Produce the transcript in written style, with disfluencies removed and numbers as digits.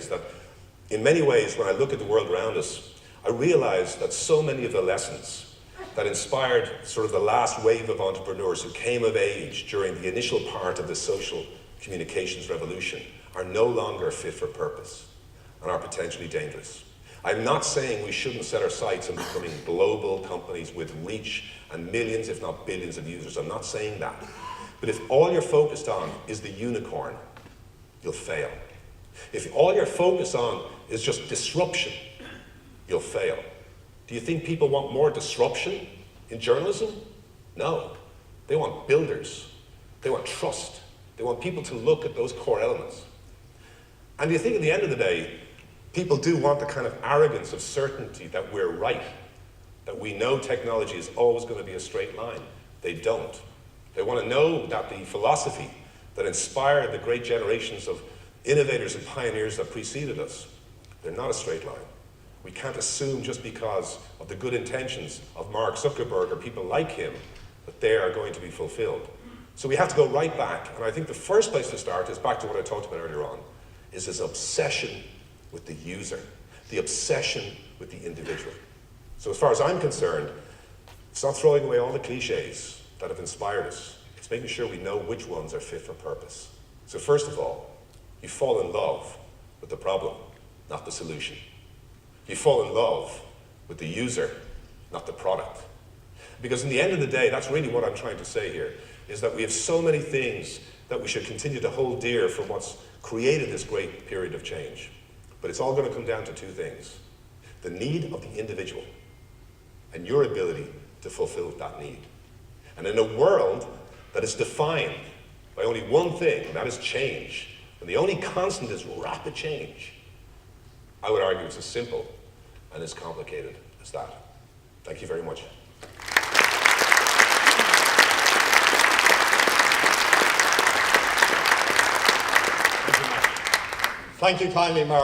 is that in many ways, when I look at the world around us, I realize that so many of the lessons that inspired sort of the last wave of entrepreneurs who came of age during the initial part of the social communications revolution are no longer fit for purpose and are potentially dangerous. I'm not saying we shouldn't set our sights on becoming global companies with reach and millions, if not billions of users. I'm not saying that. But if all you're focused on is the unicorn, you'll fail. If all you're focused on is just disruption, you'll fail. Do you think people want more disruption in journalism? No. They want builders. They want trust. They want people to look at those core elements. And do you think at the end of the day, people do want the kind of arrogance of certainty that we're right, that we know technology is always going to be a straight line? They don't. They want to know that the philosophy that inspired the great generations of innovators and pioneers that preceded us, they're not a straight line. We can't assume just because of the good intentions of Mark Zuckerberg or people like him that they are going to be fulfilled. So we have to go right back, and I think the first place to start is back to what I talked about earlier on, is this obsession with the user, the obsession with the individual. So as far as I'm concerned, it's not throwing away all the cliches that have inspired us. It's making sure we know which ones are fit for purpose. So first of all, you fall in love with the problem, not the solution. You fall in love with the user, not the product. Because in the end of the day, that's really what I'm trying to say here, is that we have so many things that we should continue to hold dear from what's created this great period of change. But it's all going to come down to two things: the need of the individual and your ability to fulfill that need. And in a world that is defined by only one thing, and that is change, and the only constant is rapid change, I would argue it's as simple and as complicated as that. Thank you very much. Thank you kindly, Mark.